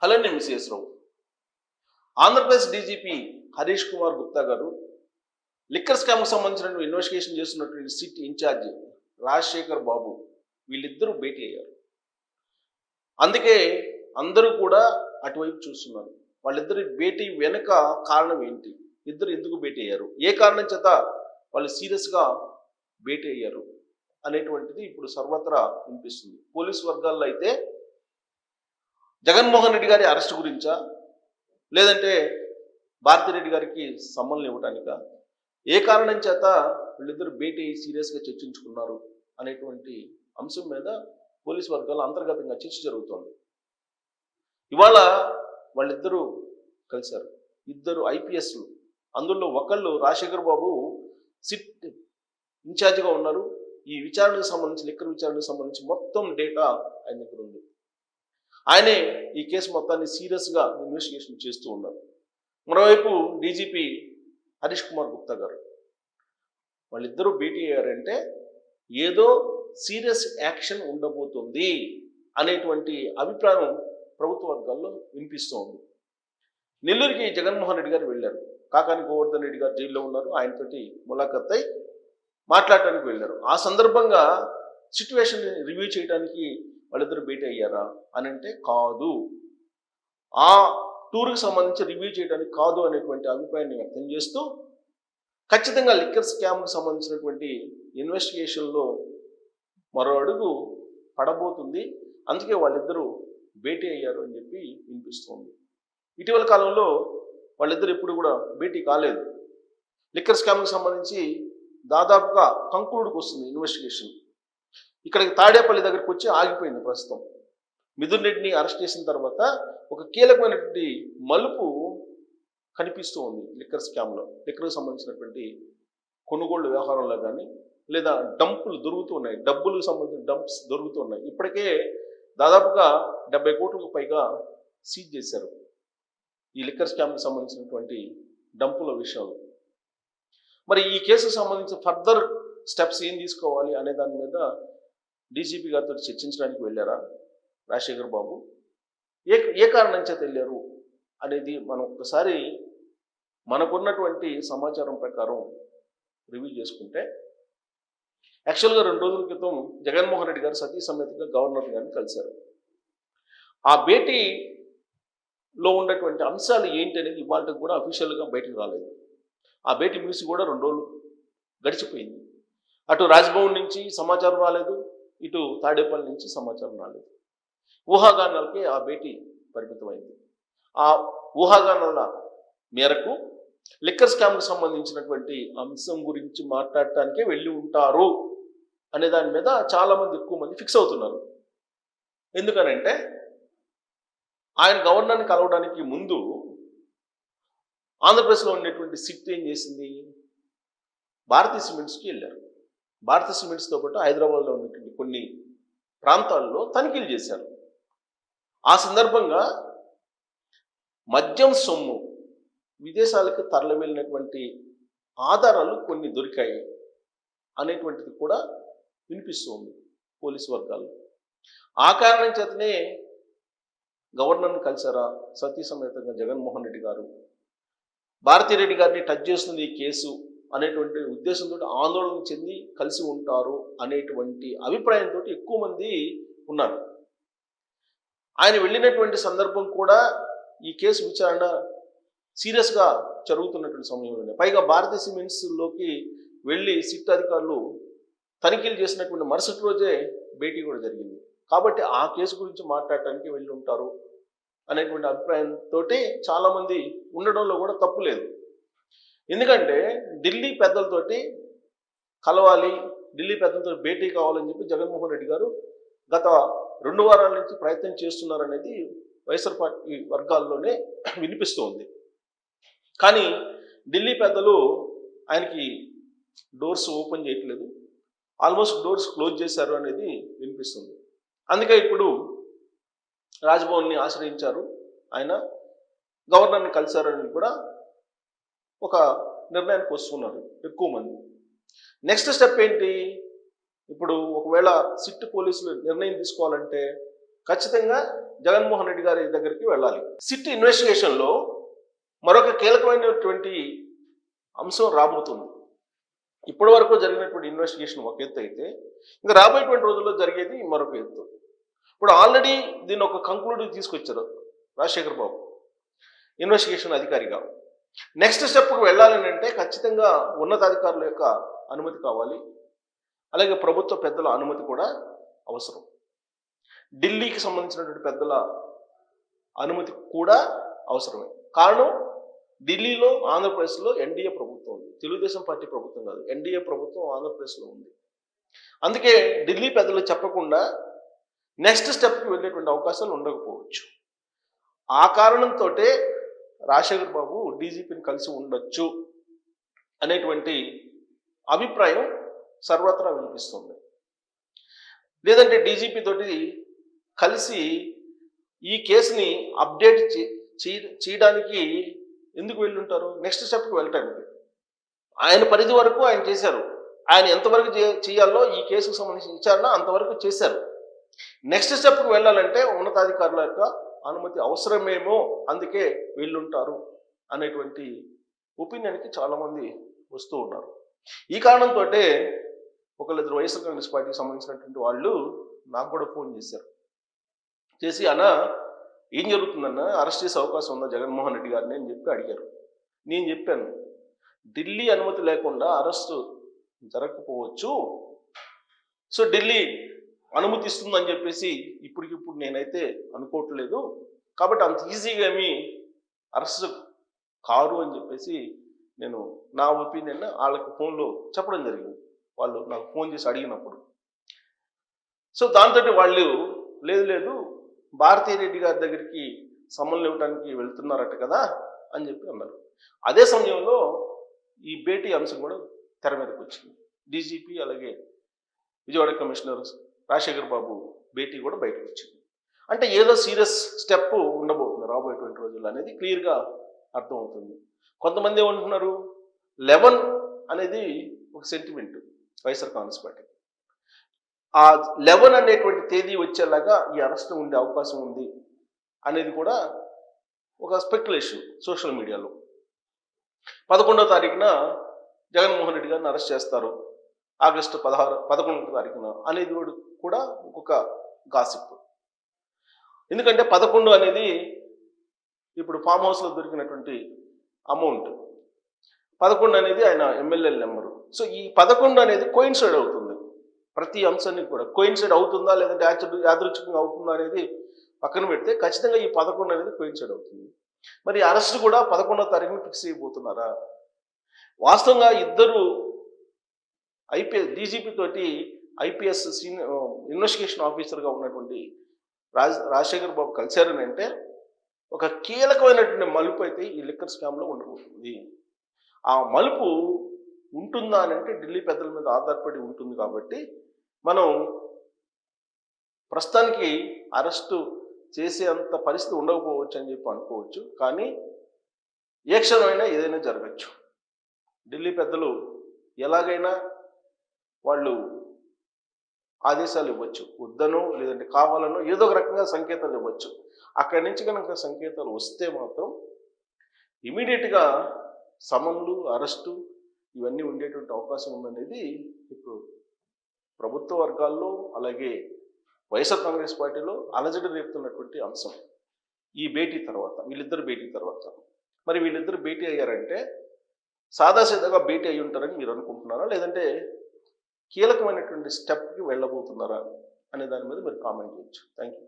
Hello అండి మిస్ఎస్ రావు. Andhra Pradesh DGP Harish Kumar Gupta గారు liquor స్కామ్కి సంబంధించిన ఇన్వెస్టిగేషన్ చేస్తున్నటువంటి సిట్ ఇన్ఛార్జ్ రాజశేఖర్ బాబు వీళ్ళిద్దరూ భేటీ అయ్యారు. అందుకే అందరూ కూడా అటువైపు చూస్తున్నారు. వాళ్ళిద్దరి భేటీ వెనుక కారణం ఏంటి, ఇద్దరు ఎందుకు భేటీ అయ్యారు, ఏ కారణం చేత వాళ్ళు సీరియస్గా భేటీ అయ్యారు అనేటువంటిది ఇప్పుడు సర్వత్రా వినిపిస్తుంది. పోలీస్ వర్గాల్లో అయితే జగన్మోహన్ రెడ్డి గారి అరెస్ట్ గురించా, లేదంటే భారతిరెడ్డి గారికి సమ్మన్లు ఇవ్వటానికా, ఏ కారణం చేత వీళ్ళిద్దరు భేటీ సీరియస్గా చర్చించుకున్నారు అనేటువంటి అంశం మీద పోలీస్ వర్గాల్లో అంతర్గతంగా చర్చ జరుగుతోంది. ఇవాళ వాళ్ళిద్దరూ కలిశారు. ఇద్దరు ఐపీఎస్లు, అందులో ఒకళ్ళు రాజశేఖర్ బాబు సిట్ ఇన్ఛార్జిగా ఉన్నారు. ఈ విచారణకు సంబంధించి, లిక్కర్ విచారణకు సంబంధించి మొత్తం డేటా ఆయన దగ్గర ఉంది. ఆయనే ఈ కేసు మొత్తాన్ని సీరియస్గా ఇన్వెస్టిగేషన్ చేస్తూ ఉన్నారు. మరోవైపు డీజీపీ హరీష్ కుమార్ గుప్తా గారు వాళ్ళిద్దరూ భేటీ అయ్యారంటే ఏదో సీరియస్ యాక్షన్ ఉండబోతుంది అనేటువంటి అభిప్రాయం ప్రభుత్వ వర్గాల్లో వినిపిస్తూ ఉంది. నెల్లూరుకి జగన్మోహన్ రెడ్డి గారు వెళ్ళారు. కాకాని గోవర్ధన్ రెడ్డి గారు జైల్లో ఉన్నారు. ఆయనతోటి ములాఖత్ అయి మాట్లాడటానికి వెళ్ళారు. ఆ సందర్భంగా సిట్యువేషన్ రివ్యూ చేయడానికి వాళ్ళిద్దరు భేటీ అయ్యారా అని అంటే కాదు, ఆ టూర్కి సంబంధించి రివ్యూ చేయడానికి కాదు అనేటువంటి అభిప్రాయాన్ని వ్యక్తం చేస్తూ ఖచ్చితంగా లిక్కర్ స్కామ్కి సంబంధించినటువంటి ఇన్వెస్టిగేషన్లో మరో అడుగు పడబోతుంది, అందుకే వాళ్ళిద్దరూ భేటీ అయ్యారు అని చెప్పి వినిపిస్తోంది. ఇటీవల కాలంలో వాళ్ళిద్దరు ఎప్పుడు కూడా భేటీ కాలేదు. లిక్కర్ స్కామ్కి సంబంధించి దాదాపుగా కంక్లూడ్కి వస్తుంది ఇన్వెస్టిగేషన్. ఇక్కడికి తాడేపల్లి దగ్గరికి వచ్చి ఆగిపోయింది ప్రస్తుతం. మిథున్ రెడ్డిని అరెస్ట్ చేసిన తర్వాత ఒక కీలకమైనటువంటి మలుపు కనిపిస్తూ ఉంది లిక్కర్ స్కామ్లో. లిక్కర్కి సంబంధించినటువంటి కొనుగోళ్ల వ్యవహారంలో కానీ, లేదా డంపులు దొరుకుతూ ఉన్నాయి, డబ్బులకు సంబంధించిన డంప్స్ దొరుకుతూ ఉన్నాయి. ఇప్పటికే దాదాపుగా 70 కోట్లకు పైగా సీజ్ చేశారు ఈ లిక్కర్ స్కామ్కి సంబంధించినటువంటి డంపుల విషయంలో. మరి ఈ కేసుకు సంబంధించి ఫర్దర్ స్టెప్స్ ఏం తీసుకోవాలి అనే దాని మీద డీజీపీ గారితో చర్చించడానికి వెళ్ళారా రాజశేఖర్ బాబు, ఏ కారణం చేత వెళ్ళారు అనేది మనం ఒక్కసారి మనకున్నటువంటి సమాచారం ప్రకారం రివ్యూ చేసుకుంటే, యాక్చువల్గా 2 రోజుల క్రితం జగన్మోహన్ రెడ్డి గారు సతీ సమేతంగా గవర్నర్ గారిని కలిశారు. ఆ భేటీలో ఉన్నటువంటి అంశాలు ఏంటి అనేది ఇవాళకి కూడా అఫీషియల్గా బయటకు రాలేదు. ఆ భేటీ ముగిసి కూడా 2 రోజులు గడిచిపోయింది. అటు రాజ్భవన్ నుంచి సమాచారం రాలేదు, ఇటు తాడేపల్లి నుంచి సమాచారం రాలేదు. ఊహాగానాలకే ఆ భేటీ పరిమితమైంది. ఆ ఊహాగానాల మేరకు లిక్కర్ స్కామ్కి సంబంధించినటువంటి అంశం గురించి మాట్లాడటానికే వెళ్ళి ఉంటారు అనే దాని మీద చాలామంది, ఎక్కువ మంది ఫిక్స్ అవుతున్నారు. ఎందుకనంటే ఆయన గవర్నర్ని కలవడానికి ముందు ఆంధ్రప్రదేశ్లో ఉండేటువంటి సిట్ ఏం చేసింది, భారతీయ సిమెంట్స్కి వెళ్ళారు. భారతీయ సిమెంట్స్తో పాటు హైదరాబాద్లో ఉన్నటువంటి కొన్ని ప్రాంతాల్లో తనిఖీలు చేశారు. ఆ సందర్భంగా మద్యం సొమ్ము విదేశాలకు తరలి వెళ్ళినటువంటి ఆధారాలు కొన్ని దొరికాయి అనేటువంటిది కూడా వినిపిస్తుంది పోలీసు వర్గాల్లో. ఆ కారణం చేతనే గవర్నర్ని కలిసారా సతీ సమేతంగా జగన్మోహన్ రెడ్డి గారు, భారతిరెడ్డి గారిని టచ్ చేస్తుంది ఈ కేసు అనేటువంటి ఉద్దేశంతో ఆందోళన చెంది కలిసి ఉంటారు అనేటువంటి అభిప్రాయంతో ఎక్కువ మంది ఉన్నారు. ఆయన వెళ్ళినటువంటి సందర్భం కూడా ఈ కేసు విచారణ సీరియస్గా జరుగుతున్నటువంటి సమయంలోనే, పైగా భారతీయ సిమెంట్స్లోకి వెళ్ళి సిట్ అధికారులు తనిఖీలు చేసినటువంటి మరుసటి రోజే భేటీ కూడా జరిగింది. కాబట్టి ఆ కేసు గురించి మాట్లాడటానికి వెళ్ళి ఉంటారు అనేటువంటి అభిప్రాయంతో చాలామంది ఉండడంలో కూడా తప్పు లేదు. ఎందుకంటే ఢిల్లీ పెద్దలతోటి కలవాలి, ఢిల్లీ పెద్దలతో భేటీ కావాలని చెప్పి జగన్మోహన్ రెడ్డి గారు గత 2 వారాల నుంచి ప్రయత్నం చేస్తున్నారనేది వైఎస్ఆర్ పార్టీ వర్గాల్లోనే వినిపిస్తోంది. కానీ ఢిల్లీ పెద్దలు ఆయనకి డోర్స్ ఓపెన్ చేయట్లేదు, ఆల్మోస్ట్ డోర్స్ క్లోజ్ చేశారు అనేది వినిపిస్తుంది. అందుకే ఇప్పుడు రాజ్భవన్ని ఆశ్రయించారు, ఆయన గవర్నర్ని కలిశారని కూడా ఒక నిర్ణయానికి వస్తున్నారు ఎక్కువ మంది. నెక్స్ట్ స్టెప్ ఏంటి, ఇప్పుడు ఒకవేళ సిట్ పోలీసులు నిర్ణయం తీసుకోవాలంటే ఖచ్చితంగా జగన్మోహన్ రెడ్డి గారి దగ్గరికి వెళ్ళాలి. సిట్ ఇన్వెస్టిగేషన్లో మరొక కీలకమైనటువంటి అంశం రాబోతుంది. ఇప్పటి వరకు జరిగినటువంటి ఇన్వెస్టిగేషన్ ఒక ఎత్తు అయితే, ఇంకా రాబోయేటువంటి రోజుల్లో జరిగేది మరొక ఎత్తు. ఇప్పుడు ఆల్రెడీ దీన్ని ఒక కంక్లూడ్ తీసుకొచ్చారు రాజశేఖర్ బాబు ఇన్వెస్టిగేషన్ అధికారిగా. నెక్స్ట్ స్టెప్కి వెళ్ళాలని అంటే ఖచ్చితంగా ఉన్నతాధికారుల యొక్క అనుమతి కావాలి, అలాగే ప్రభుత్వ పెద్దల అనుమతి కూడా అవసరం. ఢిల్లీకి సంబంధించినటువంటి పెద్దల అనుమతి కూడా అవసరమే. కారణం, ఢిల్లీలో ఆంధ్రప్రదేశ్లో ఎన్డీఏ ప్రభుత్వం ఉంది, తెలుగుదేశం పార్టీ ప్రభుత్వం కాదు, ఎన్డీఏ ప్రభుత్వం ఆంధ్రప్రదేశ్లో ఉంది. అందుకే ఢిల్లీ పెద్దలు చెప్పకుండా నెక్స్ట్ స్టెప్కి వెళ్ళేటువంటి అవకాశాలు ఉండకపోవచ్చు. ఆ కారణంతో రాజశేఖర్ బాబు డీజీపీని కలిసి ఉండొచ్చు అనేటువంటి అభిప్రాయం సర్వత్రా వినిపిస్తుంది. లేదంటే డీజీపీ తోటి కలిసి ఈ కేసుని అప్డేట్ చేయడానికి ఎందుకు వెళ్ళుంటారు? నెక్స్ట్ స్టెప్కి వెళ్ళటానికి. ఆయన పరిధి వరకు ఆయన చేశారు. ఆయన ఎంతవరకు చేయాలో ఈ కేసుకు సంబంధించిన విచారణ అంతవరకు చేశారు. నెక్స్ట్ స్టెప్కి వెళ్ళాలంటే ఉన్నతాధికారుల యొక్క అనుమతి అవసరమేమో, అందుకే వెళ్ళుంటారు అనేటువంటి ఒపీనియన్కి చాలామంది వస్తూ ఉన్నారు. ఈ కారణంతో ఒకళ్ళిద్దరు వైఎస్ఆర్ కాంగ్రెస్ పార్టీకి సంబంధించినటువంటి వాళ్ళు నాకు కూడా ఫోన్ చేశారు. చేసి, అన్న ఏం జరుగుతుందన్న, అరెస్ట్ చేసే అవకాశం ఉందా జగన్మోహన్ రెడ్డి గారిని అని చెప్పి అడిగారు. నేను చెప్పాను, ఢిల్లీ అనుమతి లేకుండా అరెస్టు జరగకపోవచ్చు. సో ఢిల్లీ అనుమతి ఇస్తుందని చెప్పేసి ఇప్పటికిప్పుడు నేనైతే అనుకోవట్లేదు. కాబట్టి అంత ఈజీగా ఏమీ అరెస్ట్ కారు అని చెప్పేసి నేను నా ఒపీనియన్ వాళ్ళకి ఫోన్లో చెప్పడం జరిగింది. వాళ్ళు నాకు ఫోన్ చేసి అడిగినప్పుడు. సో దాంతో వాళ్ళు లేదు భారతీ రెడ్డి గారి దగ్గరికి సమన్లు ఇవ్వడానికి వెళ్తున్నారట కదా అని చెప్పి అన్నారు. అదే సమయంలో ఈ భేటీ అంశం కూడా తెర మీదకి వచ్చింది. డీజీపీ అలాగే విజయవాడ కమిషనర్ రాజశేఖర్ బాబు భేటీ కూడా బయటకు వచ్చింది. అంటే ఏదో సీరియస్ స్టెప్ ఉండబోతుంది రాబోయేటువంటి రోజుల్లో అనేది క్లియర్గా అర్థమవుతుంది. కొంతమంది ఏమంటున్నారు, 11 అనేది ఒక సెంటిమెంట్ వైఎస్ఆర్ కాంగ్రెస్ పార్టీ. ఆ 11 అనేటువంటి తేదీ వచ్చేలాగా ఈ అరెస్ట్ ఉండే అవకాశం ఉంది అనేది కూడా ఒక స్పెక్యులేషన్ సోషల్ మీడియాలో. 11వ తారీఖున జగన్మోహన్ రెడ్డి గారిని అరెస్ట్ చేస్తారు, ఆగస్టు 11వ తారీఖున అనేది కూడా ఇంకొక గాసిప్. ఎందుకంటే 11 అనేది ఇప్పుడు ఫామ్ హౌస్లో దొరికినటువంటి అమౌంట్, 11 అనేది ఆయన ఎమ్మెల్యేల నెంబరు. సో ఈ 11 అనేది కోయిన్సైడ్ అవుతుంది. ప్రతి అంశానికి కూడా కోయిన్సైడ్ అవుతుందా లేదంటే యాదృచ్ఛికంగా అవుతుందా అనేది పక్కన పెడితే ఖచ్చితంగా ఈ 11 అనేది కోయిన్సైడ్ అవుతుంది. మరి అరెస్ట్ కూడా 11వ తారీఖున ఫిక్స్ అయిపోతున్నారా? వాస్తవంగా ఇద్దరు డీజీపీ తోటి ఐపీఎస్ ఇన్వెస్టిగేషన్ ఆఫీసర్గా ఉన్నటువంటి రాజశేఖర్ బాబు కలిశారని అంటే ఒక కీలకమైనటువంటి మలుపు అయితే ఈ లిక్కర్ స్కామ్లో ఉండబోతుంది. ఆ మలుపు ఉంటుందా అని అంటే ఢిల్లీ పెద్దల మీద ఆధారపడి ఉంటుంది. కాబట్టి మనం ప్రస్తుతానికి అరెస్టు చేసే అంత పరిస్థితి ఉండకపోవచ్చు అని చెప్పి అనుకోవచ్చు. కానీ ఏ క్షణమైనా ఏదైనా జరగచ్చు. ఢిల్లీ పెద్దలు ఎలాగైనా వాళ్ళు ఆదేశాలు ఇవ్వచ్చు, వద్దనో లేదంటే కావాలనో ఏదో ఒక రకంగా సంకేతాలు ఇవ్వచ్చు. అక్కడి నుంచి కనుక సంకేతాలు వస్తే మాత్రం ఇమీడియట్గా సమన్లు, అరెస్టు ఇవన్నీ ఉండేటువంటి అవకాశం ఉందనేది ఇప్పుడు ప్రభుత్వ వర్గాల్లో అలాగే వైఎస్ఆర్ కాంగ్రెస్ పార్టీలో అలజడి రేపుతున్నటువంటి అంశం. ఈ భేటీ తర్వాత, వీళ్ళిద్దరు భేటీ తర్వాత, మరి వీళ్ళిద్దరు భేటీ అయ్యారంటే సాదాసీదాగా భేటీ అయ్యి ఉంటారని మీరు అనుకుంటున్నారా, లేదంటే కీలకమైనటువంటి స్టెప్కి వెళ్ళబోతున్నారా అనే దాని మీద మీరు కామెంట్ చేయొచ్చు. Thank you.